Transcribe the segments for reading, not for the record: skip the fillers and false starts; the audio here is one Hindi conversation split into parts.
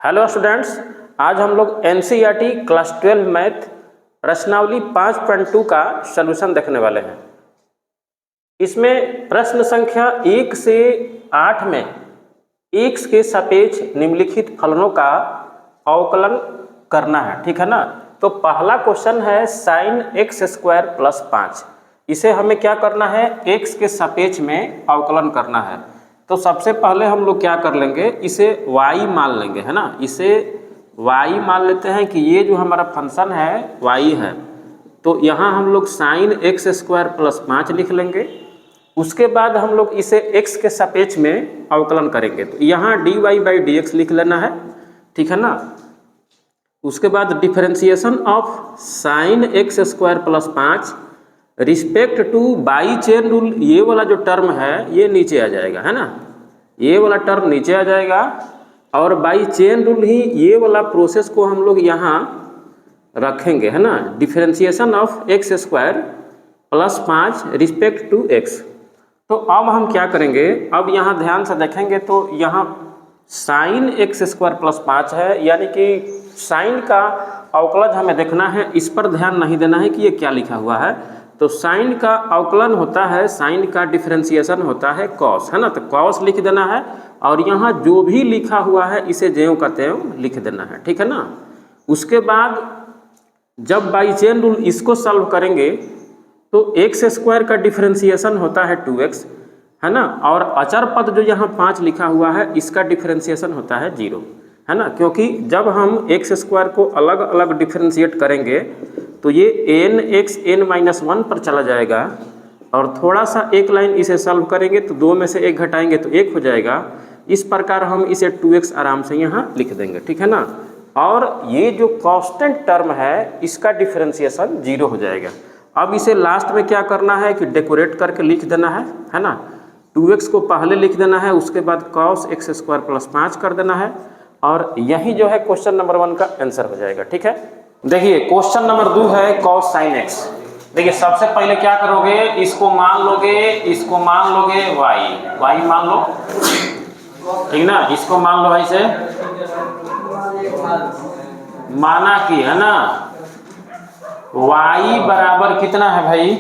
हेलो स्टूडेंट्स, आज हम लोग एनसीईआरटी क्लास 12 मैथ प्रश्नावली 5.2 का सलूशन देखने वाले हैं। इसमें प्रश्न संख्या 1 से 8 में x के सापेक्ष निम्नलिखित फलनों का अवकलन करना है, ठीक है ना। तो पहला क्वेश्चन है साइन एक्स स्क्वायर प्लस 5। इसे हमें क्या करना है, x के सापेक्ष में अवकलन करना है। तो सबसे पहले हम लोग क्या कर लेंगे, इसे y मान लेंगे, है ना। इसे y मान लेते हैं कि ये जो हमारा फंक्शन है y है। तो यहाँ हम लोग साइन एक्स स्क्वायर प्लस 5 लिख लेंगे। उसके बाद हम लोग इसे x के सापेक्ष में अवकलन करेंगे। तो यहाँ dy बाई डी एक्स लिख लेना है, ठीक है ना। उसके बाद differentiation of sine x square plus 5 respect two by chain rule, ये वाला जो टर्म है ये नीचे आ जाएगा, है ना। ये वाला टर्म नीचे आ जाएगा और बाई चेन रूल ही ये वाला प्रोसेस को हम लोग यहाँ रखेंगे, है ना। Differentiation of x square plus 5 respect to x. तो अब हम क्या करेंगे, अब यहाँ ध्यान से देखेंगे तो यहाँ साइन एक्स स्क्वायर प्लस 5 है, यानी कि साइन का अवकलज हमें देखना है। इस पर ध्यान नहीं देना है कि ये क्या लिखा हुआ है। तो साइन का अवकलन होता है, साइन का डिफरेंशिएशन होता है कॉस, है ना। तो कॉस लिख देना है और यहाँ जो भी लिखा हुआ है इसे ज्यों का त्यों लिख देना है, ठीक है ना। उसके बाद जब बाई चेन रूल इसको सॉल्व करेंगे तो एक्स स्क्वायर का डिफरेंशिएशन होता है 2x, है ना। और अचर पद जो यहाँ 5 लिखा हुआ है इसका डिफरेंशिएशन होता है 0, है ना। क्योंकि जब हम एक्स स्क्वायर को अलग अलग डिफरेंशिएट करेंगे तो ये n(x(n-1) पर चला जाएगा और थोड़ा सा एक लाइन इसे सॉल्व करेंगे तो 2 में से 1 घटाएंगे तो 1 हो जाएगा। इस प्रकार हम इसे 2x आराम से यहाँ लिख देंगे, ठीक है ना। और ये जो कांस्टेंट टर्म है इसका डिफरेंशिएशन 0 हो जाएगा। अब इसे लास्ट में क्या करना है कि डेकोरेट करके लिख देना है ना। 2x को पहले लिख देना है, उसके बाद cos एक्स स्क्वायर प्लस 5 कर देना है और यही जो है क्वेश्चन नंबर 1 का आंसर हो जाएगा, ठीक है। देखिए क्वेश्चन नंबर 2 है cos साइन एक्स। देखिए सबसे पहले क्या करोगे, इसको मान लोगे, इसको मान लोगे y मान लो, ठीक ना। इसको मान लो ऐसे माना कि, है ना, y बराबर कितना है भाई,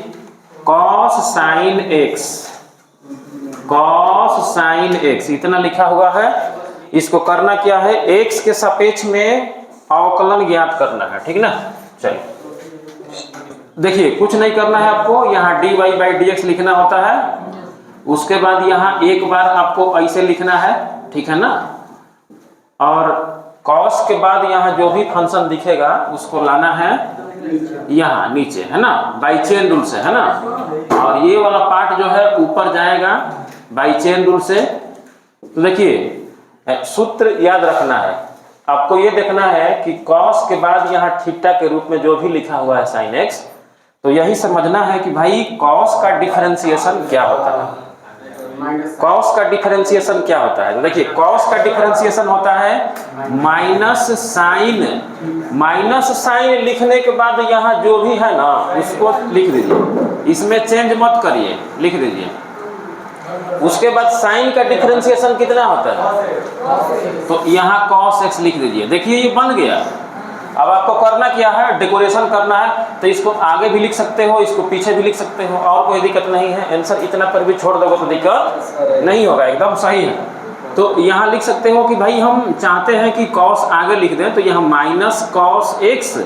cos sine x, cos sine x इतना लिखा हुआ है। इसको करना क्या है, x के सापेक्ष में अवकलन ज्ञात करना है, ठीक ना। चलिए देखिए कुछ नहीं करना है आपको, यहाँ dy बाई डी एक्स लिखना होता है। उसके बाद यहाँ एक बार आपको ऐसे लिखना है, ठीक है ना। और cos के बाद यहाँ जो भी फंक्शन दिखेगा उसको लाना है यहाँ नीचे, है ना, बाई चेन रूल से, है ना। और ये वाला पार्ट जो है ऊपर जाएगा बाई चेन रूल से। तो देखिए सूत्र याद रखना है आपको, ये देखना है कि cos के बाद यहाँ थीटा के रूप में जो भी लिखा हुआ है साइन एक्स, तो यही समझना है कि भाई cos का डिफरेंशिएशन क्या होता है। cos का डिफरेंशिएशन क्या होता है, तो देखिए cos का डिफरेंशिएशन होता है माइनस साइन लिखने के बाद यहाँ जो भी है ना उसको लिख दीजिए, इसमें चेंज मत करिए, लिख दीजिए। उसके बाद साइन का डिफरेंशिएशन कितना होता है, तो यहाँ cos x लिख दीजिए। देखिए ये बन गया। अब आपको करना क्या है, डेकोरेशन करना है। तो इसको आगे भी लिख सकते हो, इसको पीछे भी लिख सकते हो, और कोई दिक्कत नहीं है। आंसर इतना पर भी छोड़ दोगे तो दिक्कत नहीं होगा, एकदम सही है। तो यहाँ लिख सकते हो कि भाई हम चाहते हैं कि cos आगे लिख दें, तो यहाँ minus cos x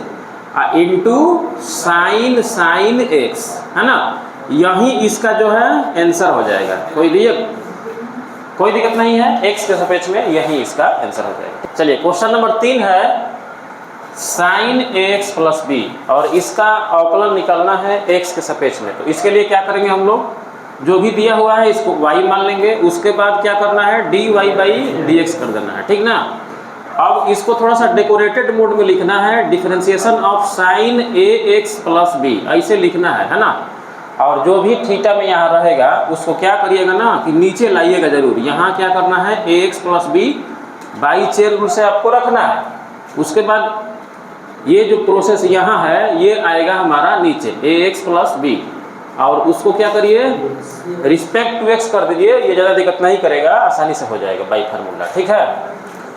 into sine x, है ना। यही इसका जो है आंसर हो जाएगा। कोई दिक्कत नहीं है, x के सापेक्ष में यही इसका आंसर हो जाएगा। चलिए क्वेश्चन नंबर 3 है साइन एक्स प्लस बी और इसका अवकलन निकालना है x के सापेक्ष में। तो इसके लिए क्या करेंगे, हम लोग जो भी दिया हुआ है इसको y मान लेंगे। उसके बाद क्या करना है, dy बाई डी एक्स कर देना है, ठीक ना। अब इसको थोड़ा सा डेकोरेटेड मोड में लिखना है, differentiation of sine a x plus b ऐसे लिखना है ना। और जो भी थीटा में यहाँ रहेगा उसको क्या करिएगा ना कि नीचे लाइएगा जरूर। यहाँ क्या करना है, A x plus B by chain rule से आपको रखना है। उसके बाद ये जो प्रोसेस यहाँ है ये आएगा हमारा नीचे ए एक्स प्लस बी, और उसको क्या करिए रिस्पेक्ट टू एक्स कर दीजिए। ये ज़्यादा दिक्कत नहीं करेगा, आसानी से हो जाएगा बाई फार्मूला, ठीक है।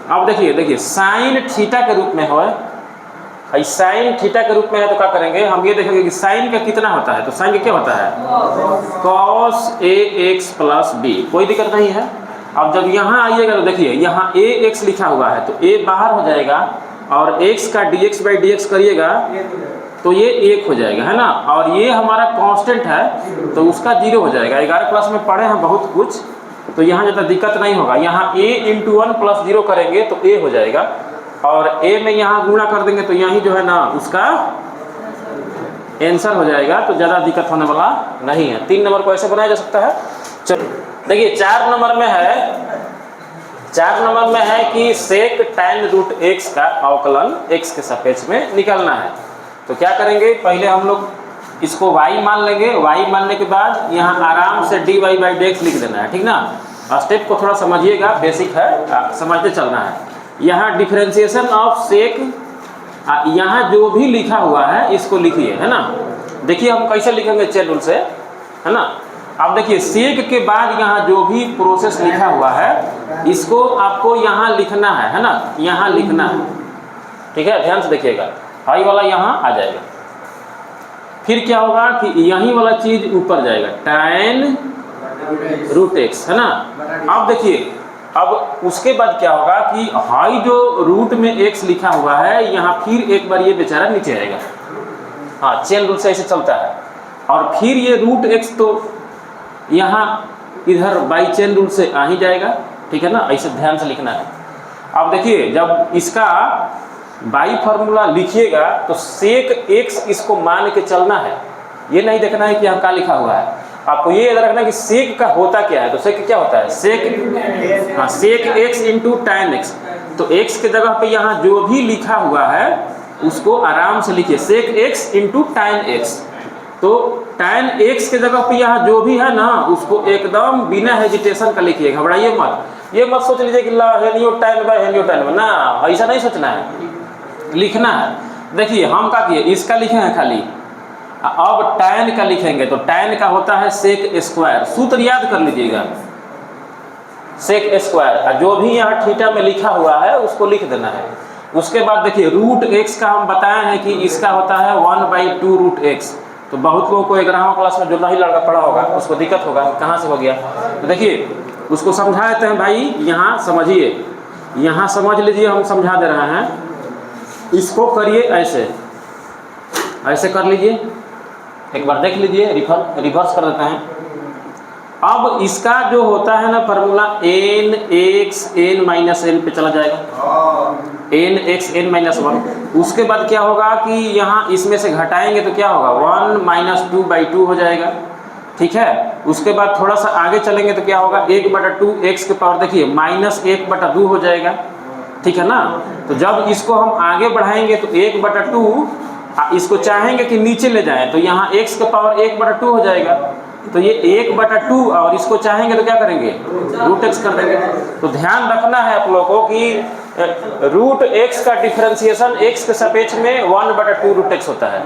अब देखिए साइन थीटा के रूप में है, साइन थीटा के रूप में है तो क्या करेंगे हम ये देखेंगे कि साइन का कितना होता है, तो साइन का क्या होता है cos ax प्लस b, कोई दिक्कत नहीं है। अब जब यहाँ आइएगा तो देखिए यहाँ ax लिखा हुआ है तो a बाहर हो जाएगा और x का dx बाई dx करिएगा तो ये 1 हो जाएगा, है ना। और ये हमारा कांस्टेंट है तो उसका 0 हो जाएगा। 11 क्लास में पढ़े हैं बहुत कुछ, तो यहाँ ज़्यादा दिक्कत नहीं होगा। यहाँ a इंटू 1 प्लस 0 करेंगे तो a हो जाएगा और a में यहाँ गुणा कर देंगे तो यहीं जो है ना उसका आंसर हो जाएगा, तो ज़्यादा दिक्कत होने वाला नहीं है। 3 नंबर को ऐसे बनाया जा सकता है। चलो देखिए 4 नंबर में है कि सेक tan रूट x का अवकलन x के सापेक्ष में निकालना है। तो क्या करेंगे, पहले हम लोग इसको y मान लेंगे। y मानने के बाद यहाँ आराम से dy बाई dx लिख देना है, ठीक ना। स्टेप को थोड़ा समझिएगा, बेसिक है, समझते चलना है। यहाँ डिफरेंशिएशन ऑफ सेक, यहाँ जो भी लिखा हुआ है इसको लिखिए, है ना। देखिए हम कैसे लिखेंगे चेन रूल से, है ना। अब देखिए सेक के बाद यहाँ जो भी प्रोसेस लिखा हुआ है इसको आपको यहाँ लिखना है ना, यहाँ लिखना है, ठीक है। ध्यान से देखिएगा, हाई वाला यहाँ आ जाएगा, फिर क्या होगा कि यही वाला चीज ऊपर जाएगा tan रूट x, है ना। अब देखिए अब उसके बाद क्या होगा कि हाई जो रूट में x लिखा हुआ है यहाँ फिर एक बार ये बेचारा नीचे आएगा। हाँ, चेन रूल से ऐसे चलता है। और फिर ये रूट x तो यहाँ इधर बाई चेन रूल से आ ही जाएगा, ठीक है ना। ऐसे ध्यान से लिखना है। अब देखिए जब इसका बाई फार्मूला लिखिएगा तो सेक x इसको मान के चलना है, ये नहीं देखना है कि यहाँ क्या लिखा हुआ है। आपको ये याद रखना है कि सेक का होता क्या है। तो सेक क्या होता है, सेक, हाँ, सेक x इंटू tan x। तो x के जगह पे यहाँ जो भी लिखा हुआ है उसको आराम से लिखिए, सेक x इंटू tan x। तो tan x के जगह पे यहाँ जो भी है ना उसको एकदम बिना हेजिटेशन का लिखिए, घबराइए मत। ये मत सोच लीजिए कि ला हेलियो tan बाय हेलियो tan, ना, ऐसा नहीं सोचना है, लिखना है। देखिए हम क्या किए, इसका लिखे हैं खाली, अब tan का लिखेंगे तो tan का होता है सेक स्क्वायर। सूत्र याद कर लीजिएगा, सेक स्क्वायर। जो भी यहाँ थीटा में लिखा हुआ है उसको लिख देना है। उसके बाद देखिए रूट x का हम बताए हैं कि इसका होता है 1/2 रूट x। तो बहुत लोगों को 11वां क्लास में जो नहीं लड़का पढ़ा होगा उसको दिक्कत होगा कहाँ से हो गया। तो देखिए उसको समझा देते हैं भाई, यहाँ समझिए, यहाँ समझ लीजिए, हम समझा दे रहे हैं। इसको करिए ऐसे, ऐसे कर लीजिए, एक बार देख लीजिए, रिवर्स कर देते हैं। अब इसका जो होता है ना formula n x n minus n पे चला जाएगा, n x n माइनस 1। उसके बाद क्या होगा कि यहाँ इसमें से घटाएंगे तो क्या होगा 1 माइनस 2/2 हो जाएगा, ठीक है। उसके बाद थोड़ा सा आगे चलेंगे तो क्या होगा 1/2 x के पावर देखिए माइनस 1/2 हो जाएगा, ठीक है ना। तो जब इसको हम आगे बढ़ाएंगे तो 1/2, इसको चाहेंगे कि नीचे ले जाएं तो यहाँ x के पावर 1/2 हो जाएगा। तो ये 1/2 और इसको चाहेंगे तो क्या करेंगे रूट x कर देंगे। तो ध्यान रखना है आप लोगों को कि रूट x का डिफरेंशिएशन x के सापेक्ष में 1/2 रूट x होता है।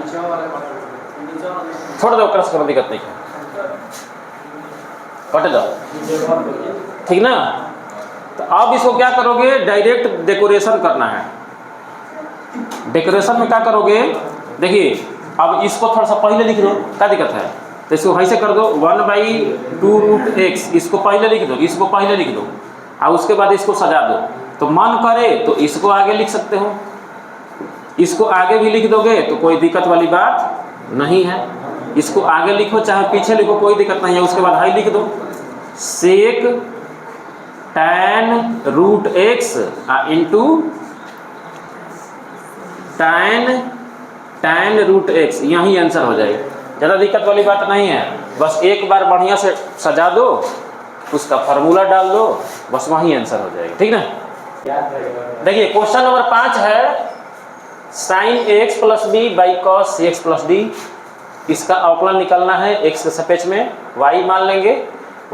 छोड़ दो, क्रॉस करो, दिक्कत नहीं है, हट जाओ, ठीक ना। तो अब इसको क्या करोगे, डायरेक्ट डेकोरेशन करना है। डेकोरेशन में क्या करोगे, देखिए अब इसको थोड़ा सा पहले लिख दो, क्या दिक्कत है। तो इसको ऐसे कर दो 1/2 रूट x, इसको पहले लिख दो, इसको पहले लिख दो और उसके बाद इसको सजा दो। तो मन करे तो इसको आगे लिख सकते हो, इसको आगे भी लिख दोगे तो कोई दिक्कत वाली बात नहीं है। इसको आगे लिखो चाहे पीछे लिखो, कोई दिक्कत नहीं है। उसके बाद हाई लिख दो, sec tan root x into tan root x, यही आंसर हो जाएगा। ज़्यादा दिक्कत वाली बात नहीं है, बस एक बार बढ़िया से सजा दो, उसका फार्मूला डाल दो, बस वही आंसर हो जाएगा, ठीक ना। देखिए क्वेश्चन नंबर 5 है sin ax plus b by cos cx plus d। इसका अवकलन निकालना है x के सापेक्ष में, y मान लेंगे।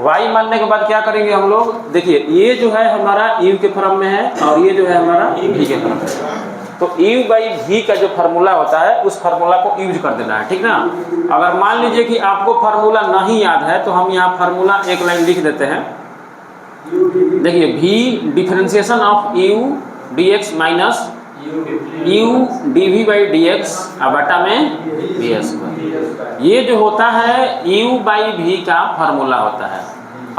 y मानने के बाद क्या करेंगे हम लोग, देखिए ये जो है हमारा u के फॉर्म में है और ये जो है हमारा v के फॉर्म में है। तो u बाई v का जो फार्मूला होता है उस फार्मूला को यूज कर देना है, ठीक ना। अगर मान लीजिए कि आपको फार्मूला नहीं याद है तो हम यहाँ फार्मूला एक लाइन लिख देते हैं। देखिए v differentiation of u dx minus u dv by dx बटा में v स्क्वायर। ये जो होता है u बाई v का फार्मूला होता है,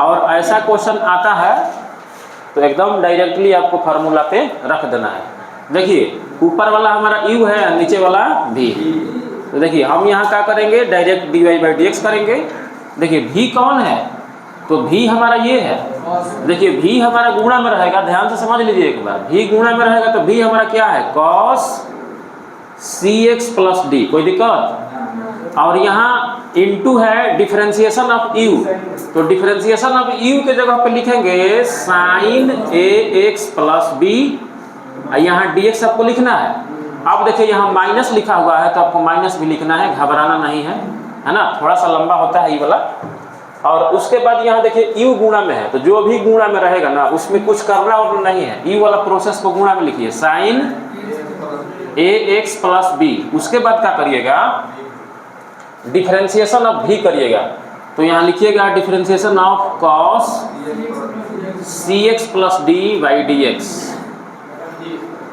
और ऐसा क्वेश्चन आता है तो एकदम डायरेक्टली आपको फार्मूला पे रख देना है। देखिए ऊपर वाला हमारा u है, नीचे वाला v। तो देखिए हम यहाँ क्या करेंगे, डायरेक्ट dy बाई dx करेंगे। देखिए v कौन है, तो v हमारा ये है। देखिए v हमारा गुणा में रहेगा, ध्यान से समझ लीजिए एक बार, v गुणा में रहेगा तो v हमारा क्या है, cos cx प्लस डी, कोई दिक्कत। और यहाँ इनटू है डिफरेंशिएशन ऑफ u, तो डिफरेंशिएशन ऑफ u के जगह पे लिखेंगे साइन ax प्लस b, यहाँ dx आपको लिखना है। अब देखिए यहाँ माइनस लिखा हुआ है तो आपको माइनस भी लिखना है, घबराना नहीं है, है ना, थोड़ा सा लंबा होता है ये वाला। और उसके बाद यहाँ देखिए u गुणा में है, तो जो भी गुणा में रहेगा ना उसमें कुछ करना और नहीं है, u वाला प्रोसेस को गुणा में लिखिए, साइन ax प्लस b। उसके बाद क्या करिएगा, डिफरेंशिएशन ऑफ v करिएगा, तो यहाँ लिखिएगा differentiation of cos cx plus d by dx,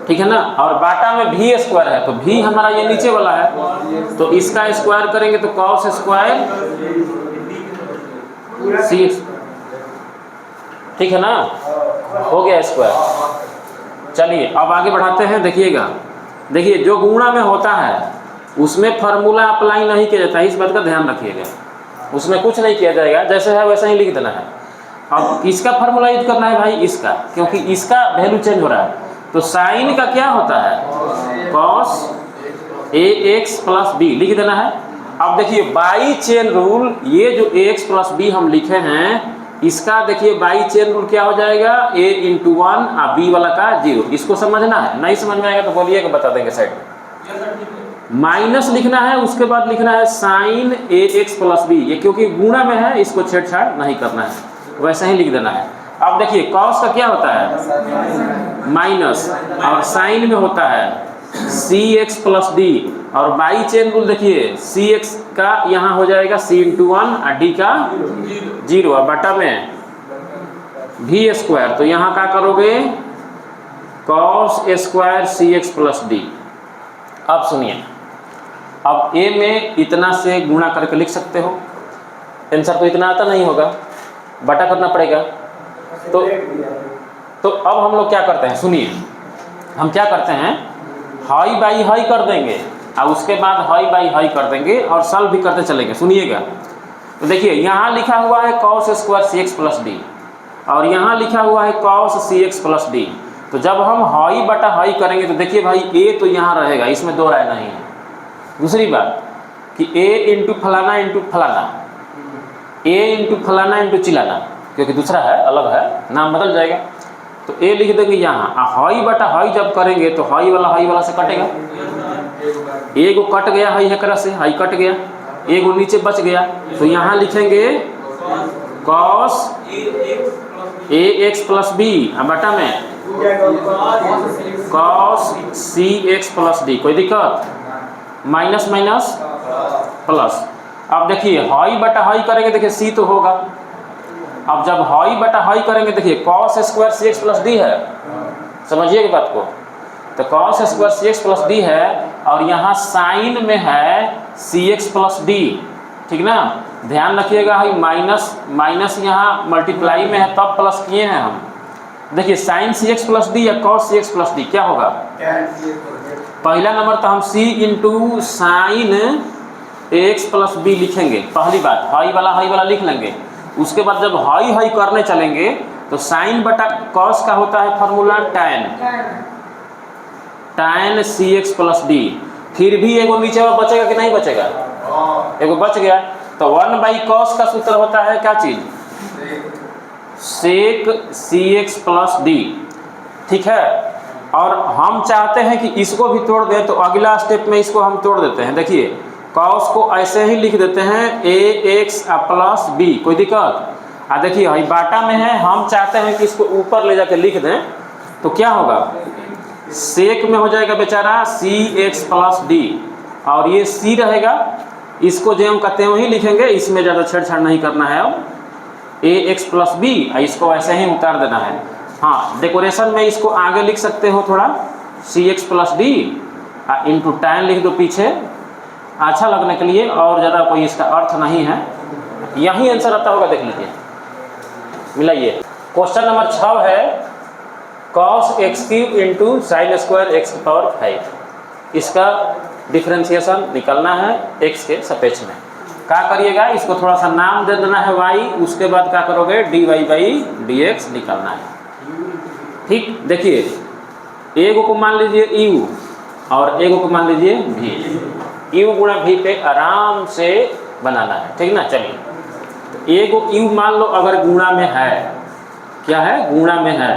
ठीक है ना। और बाटा में v स्क्वायर है, तो v हमारा ये नीचे वाला है, तो इसका स्क्वायर करेंगे तो cos स्क्वायर cx, ठीक है ना, हो गया स्क्वायर। चलिए अब आगे बढ़ाते हैं। देखिएगा, देखिए जो गुणा में होता है उसमें फार्मूला अप्लाई नहीं किया जाता है, इस बात का ध्यान रखिएगा, उसमें कुछ नहीं किया जाएगा, जैसे है वैसा ही लिख देना है। अब इसका फार्मूला यूज करना है भाई, इसका, क्योंकि इसका वैल्यू चेंज हो रहा है। तो साइन का क्या होता है, cos ax प्लस b लिख देना है। अब देखिए बाई चेन रूल, ये जो ax प्लस b हम लिखे हैं, इसका देखिए बाई चेन रूल क्या हो जाएगा, a इंटू 1 और b वाला का 0। इसको समझना है, नहीं समझ में आएगा तो बोलिएगा, बता देंगे साइड में। माइनस लिखना है, उसके बाद लिखना है साइन ax प्लस b, ये क्योंकि गुणा में है इसको छेड़छाड़ नहीं करना है, वैसे ही लिख देना है। अब देखिए cos का क्या होता है, माइनस, और साइन में होता है cx प्लस d, और बाई चेन रूल देखिए cx का यहाँ हो जाएगा c इंटू 1 और d का 0 और बटा में v स्क्वायर। तो यहाँ क्या करोगे, cos square cx plus d। अब सुनिए, अब a में इतना से गुणा करके लिख सकते हो, आंसर तो इतना आता नहीं होगा, बटा करना पड़ेगा। तो अब हम लोग क्या करते हैं, सुनिए, हम क्या करते हैं, हाई बाई हाई कर देंगे और उसके बाद हाई बाई हाई कर देंगे और सॉल्व भी करते चलेंगे। सुनिएगा, तो देखिए यहाँ लिखा हुआ है cos square cx plus D, और यहाँ लिखा हुआ है cos cx प्लस डी। तो जब हम हाई बटा हाई करेंगे तो देखिए भाई a तो यहाँ रहेगा, इसमें दो राय नहीं है। दूसरी बात कि a इंटू फलाना इंटू फलाना, a इंटू फलाना इंटू चिलाना, क्योंकि दूसरा है, अलग है, नाम बदल जाएगा, तो a लिख देंगे यहाँ। हाई बटा हाई जब करेंगे तो हाई वाला से कटेगा, एगो कट गया हाई एकरा से, हाई कट गया, एगो नीचे बच गया, तो यहाँ लिखेंगे cos ax प्लस b बटा में cos cx प्लस d, कोई दिक्कत, माइनस माइनस प्लस। अब देखिए हाई बटा हाई करेंगे, देखिए c तो होगा। अब जब हाई बटा हाई करेंगे, देखिए cos square cx plus D है, समझिएगा बात को, तो cos square cx plus D है, और यहाँ साइन में है cx प्लस डी, ठीक ना। ध्यान रखिएगा, हाई माइनस माइनस यहाँ मल्टीप्लाई में है तब प्लस किए हैं हम। देखिए साइन cx प्लस डी या cos cx प्लस डी क्या होगा, पहला नंबर तो हम c into sine ax plus b लिखेंगे, पहली बात हाई वाला लिख लेंगे। उसके बाद जब हाई हाई करने चलेंगे तो साइन बटा कॉस का होता है formula tan cx plus D. फिर भी एगो नीचे वाला बचेगा कि नहीं बचेगा, एगो बच गया, तो 1 बाई कॉस का सूत्र होता है क्या चीज, सेक cx प्लस डी, ठीक है। और हम चाहते हैं कि इसको भी तोड़ दें, तो अगला स्टेप में इसको हम तोड़ देते हैं। देखिए कॉस को ऐसे ही लिख देते हैं ax प्लस b, कोई दिक्कत। देखिए भाई बाटा में है, हम चाहते हैं कि इसको ऊपर ले जाके लिख दें, तो क्या होगा, सेक में हो जाएगा बेचारा cx प्लस डी, और ये c रहेगा, इसको जो हम कहते हैं वही लिखेंगे, इसमें ज़्यादा छेड़छाड़ नहीं करना है। अब ax प्लस बी, इसको ऐसे ही उतार देना है। हाँ, डेकोरेशन में इसको आगे लिख सकते हो थोड़ा, cx plus D into tan लिख दो पीछे, अच्छा लगने के लिए, और ज़्यादा कोई इसका अर्थ नहीं है। यही आंसर आता होगा, देख लीजिए, मिलाइए। क्वेश्चन नंबर 6 है cos x cube into sine square x की पावर 5। इसका डिफ्रेंसिएशन निकलना है x के सापेक्ष में। क्या करिएगा, इसको थोड़ा सा नाम दे देना है y, उसके बाद क्या करोगे, dy बाई dx निकालना है। ठीक, देखिए, एगो को मान लीजिए u और एगो को मान लीजिए v। u गुणा v पे आराम से बनाना है, ठीक ना। चलिए, तो एगो u मान लो अगर गुणा में है, क्या है, गुणा में है,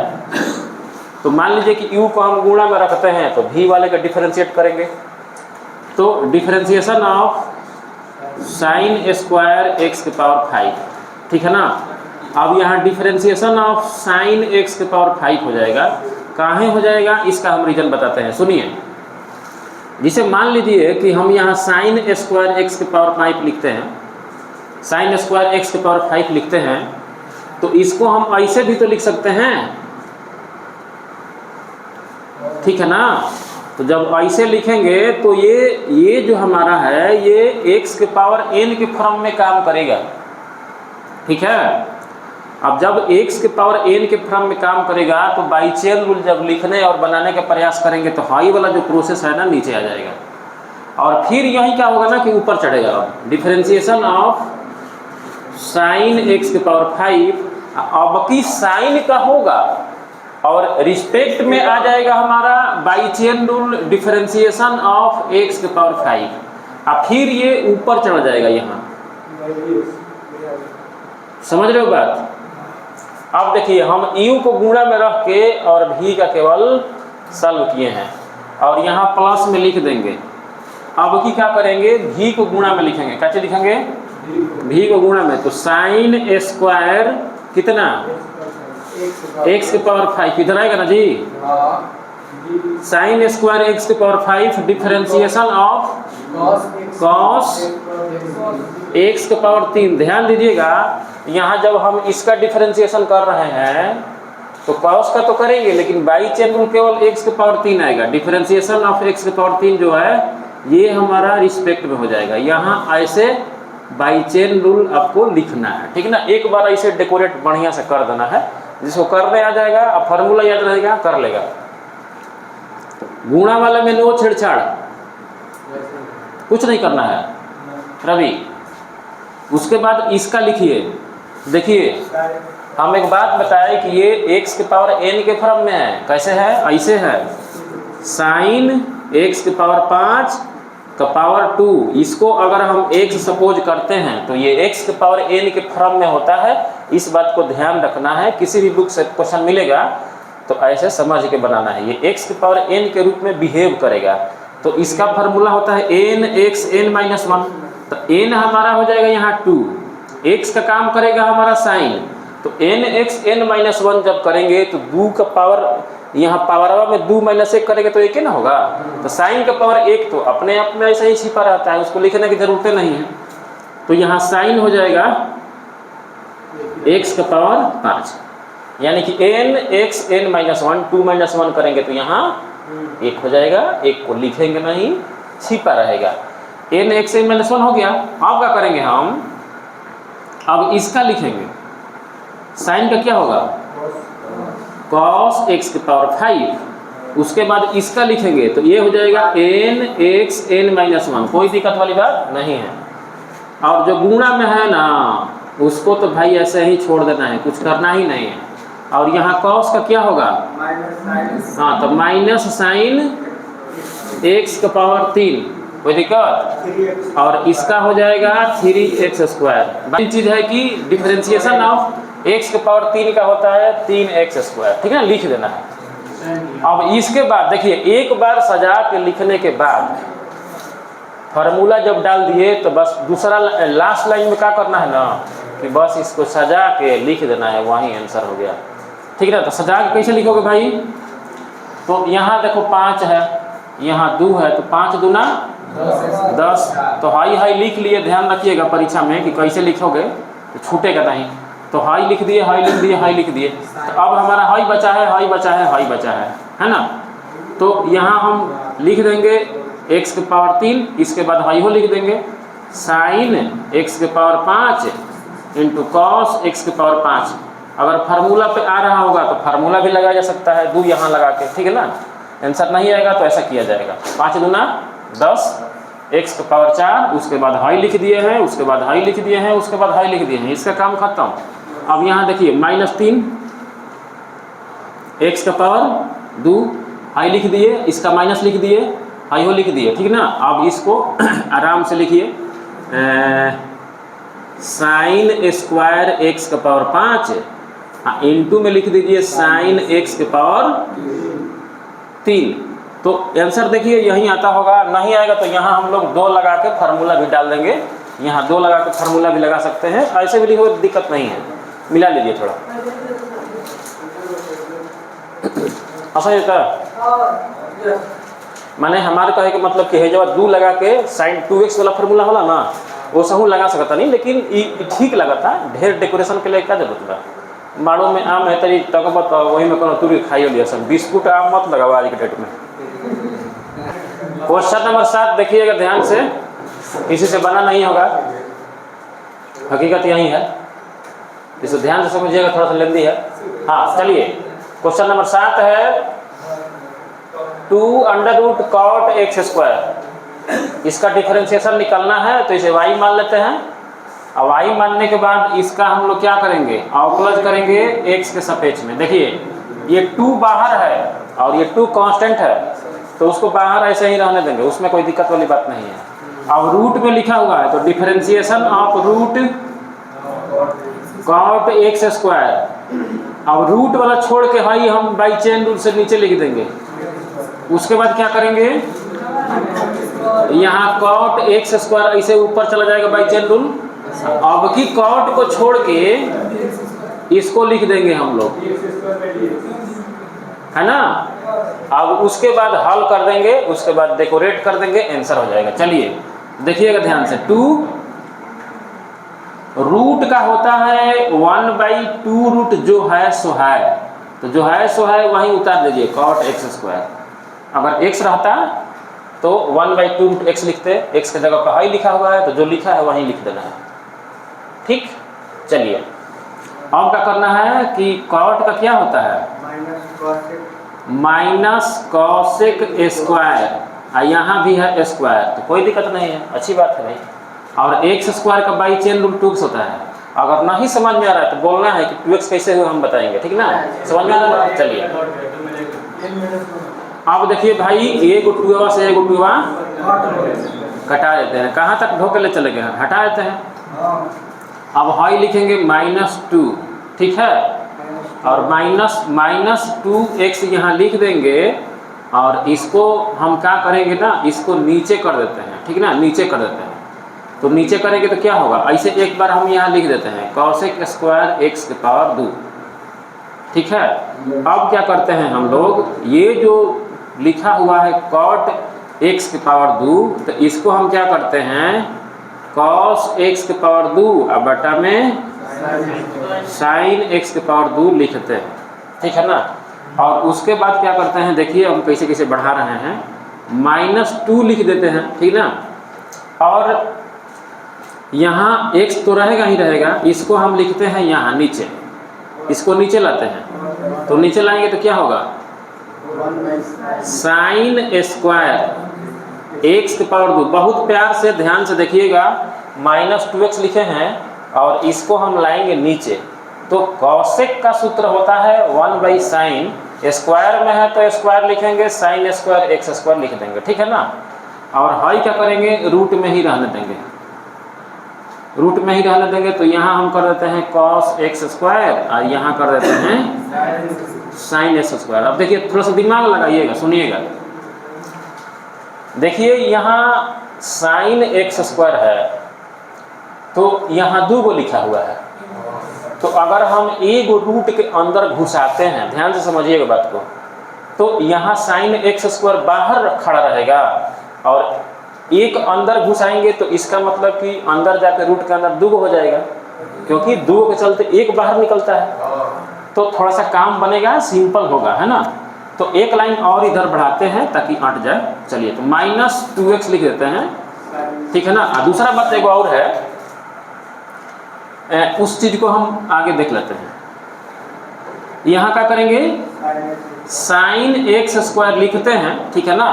तो मान लीजिए कि u को हम गुणा में रखते हैं, तो v वाले का डिफरेंशिएट करेंगे, तो differentiation of sine square x के पावर 5, ठीक है ना। अब यहाँ डिफरेंशिएशन ऑफ साइन एक्स के पावर 5 हो जाएगा। काहे हो जाएगा, इसका हम रीजन बताते हैं, सुनिए। जिसे मान लीजिए कि हम यहाँ साइन स्क्वायर एक्स के पावर 5 लिखते हैं, साइन स्क्वायर एक्स के पावर 5 लिखते हैं, तो इसको हम ऐसे भी तो लिख सकते हैं, ठीक है ना। तो जब ऐसे लिखेंगे तो ये जो हमारा है ये x के पावर n के फॉर्म में काम करेगा, ठीक है। अब जब x के पावर n के फॉर्म में काम करेगा तो बाई चेन रूल जब लिखने और बनाने का प्रयास करेंगे तो हाई वाला जो प्रोसेस है ना नीचे आ जाएगा, और फिर यही क्या होगा ना कि ऊपर चढ़ेगा। डिफरेंशिएशन ऑफ साइन x के पावर 5, अब की साइन का होगा और रिस्पेक्ट में आ जाएगा हमारा by chain rule differentiation of x के पावर 5, और फिर ये ऊपर चढ़ जाएगा यहाँ। समझ रहे हो बात। अब देखिए, हम u को गुणा में रख के और v का केवल सॉल्व किए हैं, और यहाँ प्लस में लिख देंगे। अब की क्या करेंगे, v को गुणा में लिखेंगे। कैसे लिखेंगे, v को गुणा में, तो साइन स्क्वायर कितना, x के पावर 5 इधर आएगा ना जी, साइन स्क्वायर एक्स के power 5 differentiation of cos x के पावर 3। ध्यान दीजिएगा, यहाँ जब हम इसका डिफरेंशिएशन कर रहे हैं तो कॉस का तो करेंगे, लेकिन बाई चेन रूल केवल एक्स के पावर 3 आएगा। डिफरेंशिएशन ऑफ एक्स के पावर 3 जो है ये हमारा रिस्पेक्ट में हो जाएगा। यहाँ ऐसे बाई चेन रूल आपको लिखना है, ठीक ना। एक बार ऐसे डेकोरेट बढ़िया से कर देना है, जिसको करने आ जाएगा, अब फार्मूला याद रहेगा, कर लेगा। गुणा वाले में नो छेड़छाड़, कुछ नहीं करना है रवि। उसके बाद इसका लिखिए। देखिए, हम एक बात बताए कि ये x के पावर n के फॉर्म में है। कैसे है, ऐसे है, साइन x के पावर 5 का पावर 2। इसको अगर हम x सपोज करते हैं तो ये x के पावर n के फॉर्म में होता है। इस बात को ध्यान रखना है, किसी भी बुक से क्वेश्चन मिलेगा तो ऐसे समझ के बनाना है। ये x के पावर n के रूप में बिहेव करेगा, तो इसका फार्मूला होता है n(x(n-1)। तो n हमारा हो जाएगा यहाँ 2, x का काम करेगा हमारा साइन, तो n(x(n-1) जब करेंगे तो 2 का पावर, यहाँ पावरवा में 2 - 1 करेंगे तो 1 ही ना होगा। तो साइन का पावर 1 तो अपने आप में ऐसा ही छिपा रहता है, उसको लिखने की जरूरत नहीं है। तो यहाँ साइन हो जाएगा x का पावर 5, यानी कि n(x(n-1), 2 - 1 करेंगे तो यहाँ 1 हो जाएगा। 1 को लिखेंगे नहीं, छिपा रहेगा। n(x(n-1) हो गया। अब क्या करेंगे हम, अब इसका लिखेंगे। साइन का क्या होगा, cos x के पावर 5। उसके बाद इसका लिखेंगे तो ये हो जाएगा n(x(n-1). कोई दिक्कत वाली बात नहीं है। और जो गुणा में है ना, उसको तो भाई ऐसे ही छोड़ देना है, कुछ करना ही नहीं है। और यहाँ cos का क्या होगा, हाँ, तो माइनस साइन x का पावर 3, कोई दिक्कत। और इसका हो जाएगा 3x²। बाकी चीज़ है कि डिफरेंशिएशन ऑफ x के पावर 3 का होता है 3x², ठीक है ना, लिख देना है। अब इसके बाद देखिए, एक बार सजा के लिखने के बाद फार्मूला जब डाल दिए तो बस दूसरा लास्ट लाइन में क्या करना है ना कि बस इसको सजा के लिख देना है, वहीं आंसर हो गया, ठीक है ना। तो सजा के कैसे लिखोगे भाई, तो यहाँ देखो 5 है, यहाँ 2 है, तो 5 दूना 10। तो हाई हाई लिख लिए। ध्यान रखिएगा परीक्षा में कि कैसे लिखोगे तो छूटेगा नहीं। तो हाई लिख दिए, हाई लिख दिए, हाई लिख दिए। तो अब हमारा हाई बचा है, हाई बचा है, हाई बचा है ना। तो यहाँ हम लिख देंगे x के पावर 3, इसके बाद हाई हो लिख देंगे साइन x के पावर 5 इंटू कॉस x के पावर 5। अगर फार्मूला पे आ रहा होगा तो फार्मूला भी लगाया जा सकता है, 2 यहाँ लगा के, ठीक है ना। आंसर नहीं आएगा तो ऐसा किया जाएगा, 5 दूना 10 x के पावर 4, उसके बाद हाई लिख दिए हैं, उसके बाद हाई लिख दिए हैं, उसके बाद हाई लिख दिए हैं, इसका काम खत्म। अब यहाँ देखिए -3 x का पावर 2, हाई लिख दिए, इसका माइनस लिख दिए, हाई हो लिख दिए, ठीक ना। अब इसको आराम से लिखिए, साइन स्क्वायर x का पावर 5 इंटू में लिख दीजिए साइन x के पावर 3। तो आंसर देखिए यहीं आता होगा, नहीं आएगा तो यहाँ हम लोग 2 लगा के फार्मूला भी डाल देंगे, यहाँ 2 लगा के फार्मूला भी लगा सकते हैं, ऐसे भी लिखो, दिक्कत नहीं है, मिला लीजिए थोड़ा। ऐसा ही होता है, माने हमारे कहे के मतलब कि है जब 2 लगा के साइन 2x वाला फार्मूला होला ना, वो सहू लगा सकता नहीं, लेकिन ठीक लगा था, ढेर डेकोरेशन के लिए क्या जरूरत बा। माड़ो में आम है तरी तकबत वही में कोनो तुरी खाइयो लिया सब, बिस्कुट आम मत लगाओ आज के डेट में। क्वेश्चन नंबर 7 देखिएगा ध्यान से, इसी से बना नहीं होगा, हकीकत यही है, इसे ध्यान से समझिएगा, थोड़ा सा लेंदी है। हाँ चलिए, क्वेश्चन नंबर 7 है 2 cot x²। इसका डिफरेंशिएशन निकालना है तो इसे y मान लेते हैं। अब y मानने के बाद इसका हम लोग क्या करेंगे, अवकलज करेंगे x के सापेक्ष में। देखिए ये 2 बाहर है और ये 2 कांस्टेंट है, तो उसको बाहर ऐसे ही रहने देंगे, उसमें कोई दिक्कत वाली बात नहीं है। अब रूट में लिखा हुआ है तो differentiation of root cot x²। अब रूट वाला छोड़ के हाई हम बाई चेन रूल से नीचे लिख देंगे। उसके बाद क्या करेंगे, यहाँ cot x² ऐसे ऊपर चला जाएगा बाई चेन रूल। अब की cot को छोड़ के इसको लिख देंगे हम लोग, है ना। अब उसके बाद हल कर देंगे, उसके बाद डेकोरेट कर देंगे, आंसर हो जाएगा। चलिए देखिएगा ध्यान से, 2 रूट का होता है 1/2 रूट जो है सो है, तो जो है सो है वहीं उतार दीजिए cot x²। अगर x रहता तो 1/2 रूट x लिखते, x के जगह पर हाई लिखा हुआ है तो जो लिखा है वहीं लिख देना है, ठीक। चलिए अब क्या करना है कि cot का क्या होता है, माइनस कॉसेक स्क्वायर, यहाँ भी है स्क्वायर, तो कोई दिक्कत नहीं है, अच्छी बात है भाई। और x² का बाई चेन रूल 2x होता है। अगर नहीं समझ में आ रहा है तो बोलना है कि 2x कैसे हुआ हम बताएंगे, ठीक ना। समझ में आ रहा है, चलिए अब देखिए भाई, एक 2 से एक 2 घटा देते हैं, कहाँ तक ढोके ले चले गए हैं, हटा देते हैं। अब हाई लिखेंगे -2, ठीक है, और -2x यहाँ लिख देंगे, और इसको हम क्या करेंगे ना, इसको नीचे कर देते हैं, ठीक ना, नीचे कर देते हैं। तो नीचे करेंगे तो क्या होगा, ऐसे एक बार हम यहाँ लिख देते हैं cosec² x के पावर 2, ठीक है। अब क्या करते हैं हम लोग, ये जो लिखा हुआ है cot x के पावर 2, तो इसको हम क्या करते हैं cos x के पावर 2 और बटा में sin x के पावर 2 लिखते हैं, ठीक है ना। और उसके बाद क्या करते हैं, देखिए हम कैसे कैसे बढ़ा रहे हैं, -2 लिख देते हैं, ठीक ना। और यहाँ x तो रहेगा ही रहेगा, इसको हम लिखते हैं यहाँ नीचे, इसको नीचे लाते हैं, तो नीचे लाएंगे तो क्या होगा, sin स्क्वायर x के पावर 2। बहुत प्यार से ध्यान से देखिएगा, -2x लिखे हैं और इसको हम लाएंगे नीचे, तो कॉसेक का सूत्र होता है 1/sin, स्क्वायर में है तो स्क्वायर लिखेंगे, sin² x² लिख देंगे, ठीक है ना। और हाई क्या करेंगे, रूट में ही रहने देंगे, रूट में ही रहने देंगे। तो यहाँ हम कर देते हैं cos x² और यहाँ कर देते हैं sin x²। अब देखिए थोड़ा सा दिमाग लगाइएगा, सुनिएगा, देखिए यहाँ sin x² है तो यहाँ 2 को लिखा हुआ है, तो अगर हम एक रूट के अंदर घुसाते हैं, ध्यान से समझिएगा बात को, तो यहाँ sin x² बाहर खड़ा रहेगा और एक अंदर घुसाएंगे तो इसका मतलब कि अंदर जाकर रूट के अंदर 2 हो जाएगा, क्योंकि 2 के चलते 1 बाहर निकलता है, तो थोड़ा सा काम बनेगा, सिंपल होगा, है ना। तो एक लाइन और इधर बढ़ाते हैं ताकि अट जाए। चलिए तो -2x लिख देते हैं, ठीक है ना। दूसरा बात एक और है, उस चीज को हम आगे देख लेते हैं। यहाँ क्या करेंगे, sin x² लिखते हैं, ठीक है ना।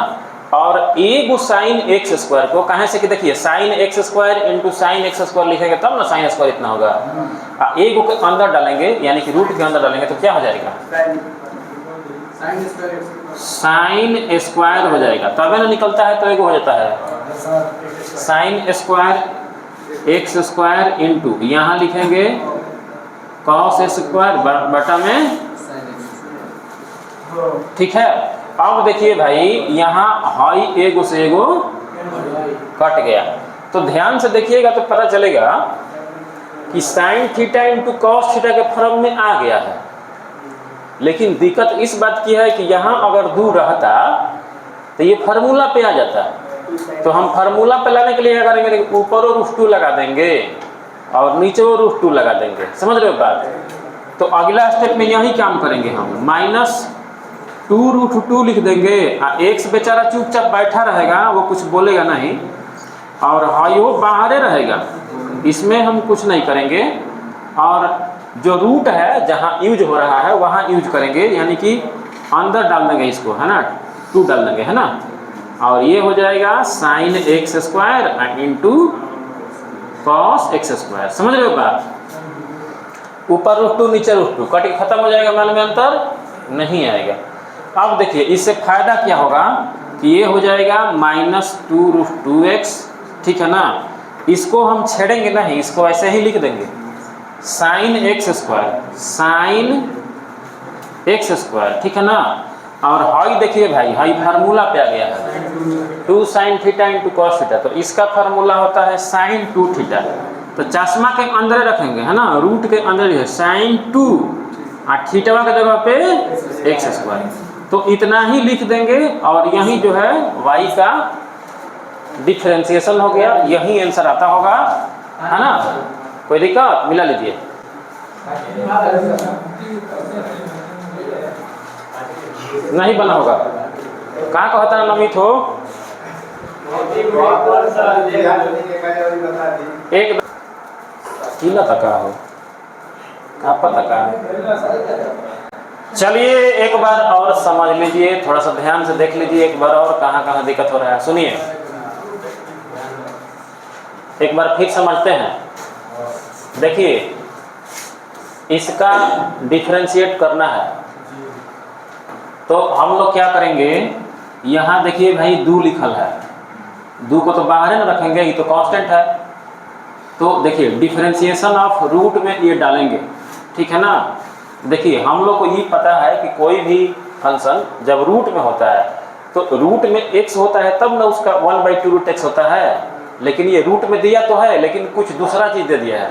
और एगो sin x² को कहाँ से कि देखिए sin x² into sin x² लिखेंगे तब ना sin स्क्वायर इतना होगा। एगो के अंदर डालेंगे यानी कि रूट के अंदर डालेंगे तो क्या हो जाएगा, sin स्क्वायर हो जाएगा, तबे ना निकलता है तो एगो हो जाता है sin स्क्वायर x² इंटू यहाँ लिखेंगे cos² बटा में, ठीक है। अब देखिए भाई यहाँ हाई एगो से एगो कट गया, तो ध्यान से देखिएगा तो पता चलेगा कि sin theta into cos theta के फॉर्म में आ गया है। लेकिन दिक्कत इस बात की है कि यहाँ अगर 2 रहता तो ये फार्मूला पे आ जाता, तो हम फार्मूला पे लाने के लिए क्या करेंगे, ऊपर और √2 लगा देंगे और नीचे और √2 लगा देंगे, समझ रहे हो बात। तो अगला स्टेप में यही काम करेंगे हम, -2√2 लिख देंगे। x बेचारा चुपचाप बैठा रहेगा, वो कुछ बोलेगा नहीं, और हाई वो बाहर रहेगा, इसमें हम कुछ नहीं करेंगे। और जो रूट है जहाँ यूज हो रहा है वहाँ यूज करेंगे, यानी कि अंदर डाल देंगे इसको, है ना, 2 डाल देंगे, है ना। और ये हो जाएगा sin x² into cos x², समझ रहे हो बात। ऊपर √2 नीचे √2 कट के खत्म हो जाएगा, मान में अंतर नहीं आएगा। अब देखिए इससे फायदा क्या होगा कि ये हो जाएगा -2√2x, ठीक है ना। इसको हम छेड़ेंगे नहीं, इसको ऐसे ही लिख देंगे sin x², ठीक है ना। और हाई देखिए भाई, हाई फार्मूला पे आ गया है 2 sin theta into cos theta, तो इसका फार्मूला होता है sin 2 थीटा। तो चश्मा के अंदर रखेंगे, है ना, रूट के अंदर है sin 2 और थीटा के जगह पे x², तो इतना ही लिख देंगे। और यही जो है y का डिफरेंशिएशन हो गया, यही आंसर आता होगा, है ना। कोई दिक्कत, मिला लीजिए। नहीं बना होगा, कहाँ का होता है नमित हो, एक किला तक हो, आपका तक। चलिए एक बार और समझ लीजिए, थोड़ा सा ध्यान से देख लीजिए एक बार और कहाँ कहाँ दिक्कत हो रहा है। सुनिए एक बार फिर समझते हैं। देखिए इसका डिफरेंशिएट करना है, तो हम लोग क्या करेंगे, यहाँ देखिए भाई 2 लिखल है, 2 को तो बाहर न रखेंगे, ये तो कांस्टेंट है। तो देखिए डिफरेंशिएशन ऑफ रूट में ये डालेंगे, ठीक है ना। देखिए हम लोग को ये पता है कि कोई भी फंक्शन जब रूट में होता है तो रूट में x होता है तब ना उसका 1/2√x होता है। लेकिन ये रूट में दिया तो है, लेकिन कुछ दूसरा चीज़ दे दिया है,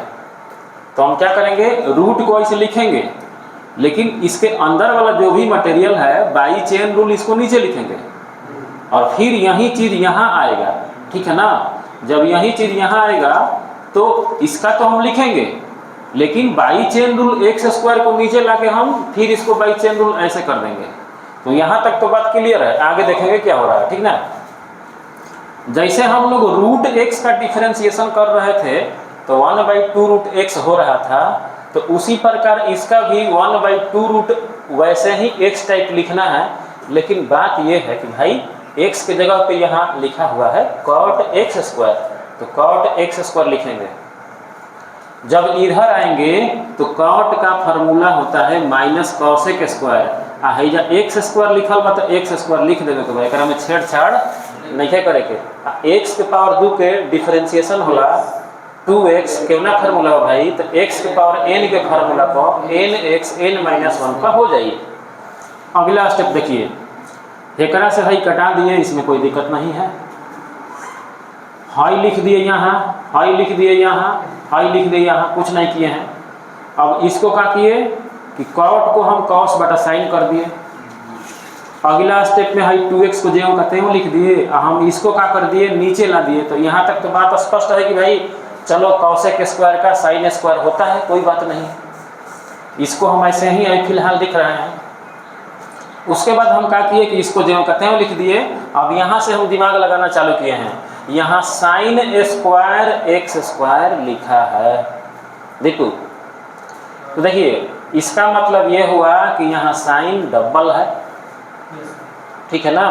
तो हम क्या करेंगे, रूट को ऐसे लिखेंगे, लेकिन इसके अंदर वाला जो भी मटेरियल है बाई चेन रूल इसको नीचे लिखेंगे, और फिर यही चीज़ यहाँ आएगा, ठीक है ना। जब यही चीज़ यहाँ आएगा तो इसका तो हम लिखेंगे, लेकिन बाई चेन रूल x² को नीचे लाके हम फिर इसको बाई चेन रूल ऐसे कर देंगे। तो यहाँ तक तो बात क्लियर है, आगे देखेंगे क्या हो रहा है, ठीक ना। जैसे हम लोग रूट x का डिफरेंशिएशन कर रहे थे तो 1/2√x हो रहा था, तो उसी प्रकार इसका भी 1/2 वैसे ही x टाइप लिखना है। लेकिन बात यह है कि भाई x के जगह पे यहाँ लिखा हुआ है cot x², तो cot x² लिखेंगे। जब इधर आएंगे तो cot का फार्मूला होता है -cosec², हैजा x² लिखल बा तो x² लिख देंगे, तो भाई एकरा में छेड़छाड़ नहीं करे के। x के पावर 2 के डिफरेंशिएशन होला 2x के ना फार्मूला हो भाई, तो x के पावर n के फार्मूला पर nx n-1 का हो जाइए। अगला स्टेप देखिए, एकरा से हाई कटा दिए, इसमें कोई दिक्कत नहीं है। हाई लिख दिए यहाँ, हाई लिख दिए यहाँ, हाई लिख दिए यहाँ, कुछ नहीं किए हैं। अब इसको क्या किए कि cot को हम cos बटा sin कर दिए। अगला स्टेप में हाई 2x को ज्यों का त्यों लिख दिए, हम इसको क्या कर दिए, नीचे ला दिए। तो यहाँ तक तो बात स्पष्ट है कि भाई चलो कॉसेक स्क्वायर का साइन स्क्वायर होता है, कोई बात नहीं, इसको हम ऐसे ही अभी फिलहाल लिख रहे हैं। उसके बाद हम क्या किए कि इसको जो कहते हैं लिख दिए। अब यहाँ से हम दिमाग लगाना चालू किए हैं, यहाँ साइन स्क्वायर एक्स स्क्वायर लिखा है, देखो तो देखिए इसका मतलब ये हुआ कि यहाँ साइन डबल है, ठीक है ना।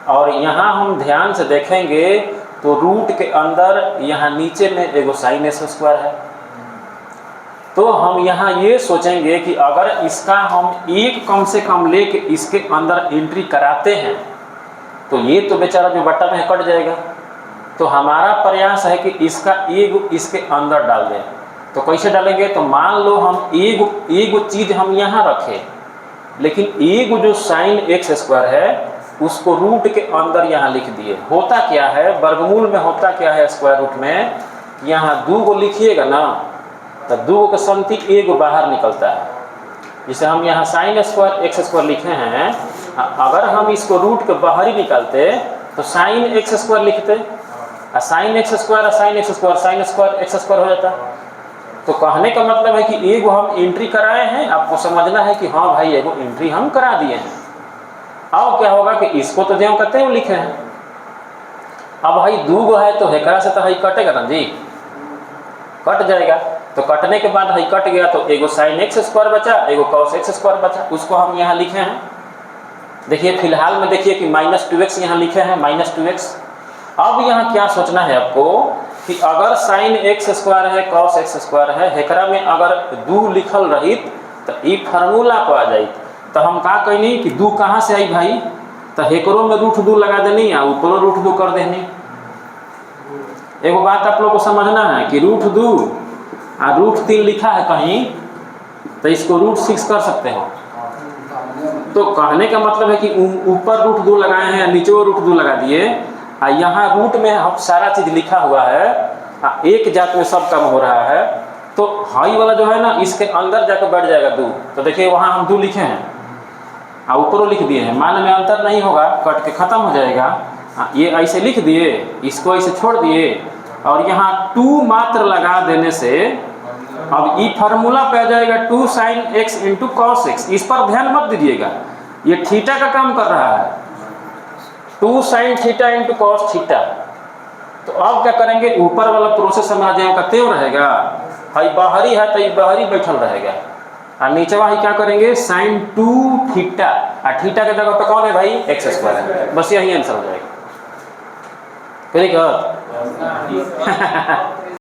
और यहाँ हम ध्यान से देखेंगे तो रूट के अंदर यहाँ नीचे में एगो साइन एक्स स्क्वायर है। तो हम यहाँ ये सोचेंगे कि अगर इसका हम एक कम से कम लेके इसके अंदर एंट्री कराते हैं तो ये तो बेचारा जो बट्टा में कट जाएगा। तो हमारा प्रयास है कि इसका एक इसके अंदर डाल दें। तो कैसे डालेंगे, तो मान लो हम एक चीज़ हम यहाँ रखें, लेकिन एक जो साइन एक्स स्क्वायर है उसको रूट के अंदर यहाँ लिख दिए। होता क्या है वर्गमूल में, होता क्या है स्क्वायर रूट में, यहाँ 2 को लिखिएगा ना तो 2 के संति 1 बाहर निकलता है। जिसे हम यहाँ साइन स्क्वायर एक्स स्क्वायर लिखे हैं, अगर हम इसको रूट के बाहर ही निकालते तो साइन एक्स स्क्वायर लिखते, sine x square sine x square sine square x square हो जाता। तो कहने का मतलब है कि एगो हम एंट्री कराए हैं, आपको समझना है कि हाँ भाई एगो एंट्री हम करा दिए हैं। अब क्या होगा कि इसको तो जो कहते हैं वो लिखे हैं। अब भाई 2 है तो हेकरा से तो भाई कटेगा ना जी, कट जाएगा। तो कटने के बाद भाई कट गया तो एगो साइन एक्स स्क्वायर बचा, एगो कॉस एक्स स्क्वायर बचा, उसको हम यहाँ लिखे हैं। देखिए फिलहाल में देखिए कि -2x यहाँ लिखे हैं, -2x। अब यहाँ क्या सोचना है आपको कि अगर साइन एक्स स्क्वायर है कॉस एक्स स्क्वायर है, हेकरा में अगर 2 लिखल रही तो ये फार्मूला पर आ जाए। तो हम का कहनी कि 2 कहाँ से आई भाई, तो हेकरों में √2 लगा देनी या ऊपरों √2 कर देनी। एगो बात आप लोग को समझना है कि √2 और √3 लिखा है कहीं तो इसको √6 कर सकते हो। तो कहने का मतलब है कि ऊपर √2 लगाए हैं, नीचे √2 लगा दिए, और यहाँ रूट में हम सारा चीज़ लिखा हुआ है, एक जात में सब काम हो रहा है। तो हाई वाला जो है ना इसके अंदर जाकर बैठ जाएगा 2। तो देखिए वहाँ हम 2 लिखे हैं और ऊपरों लिख दिए हैं, मान में अंतर नहीं होगा, कट के ख़त्म हो जाएगा। ये ऐसे लिख दिए, इसको ऐसे छोड़ दिए और यहाँ 2 मात्र लगा देने से अब ये फार्मूला पे आ जाएगा 2 sine x into cos x. इस पर ध्यान मत दीजिएगा, ये थीटा का काम कर रहा है, 2 sine theta into cos theta. तो अब क्या करेंगे, ऊपर वाला प्रोसेस हमारा जो का त्यों रहेगा, हाई बाहरी है तो ये बाहरी बैठल रहेगा, और नीचे वही क्या करेंगे साइन 2 थीटा, और थीटा के जगह पे कौन है भाई एक्स स्क्वायर है। बस यही आंसर हो जाएगा। ठीक है।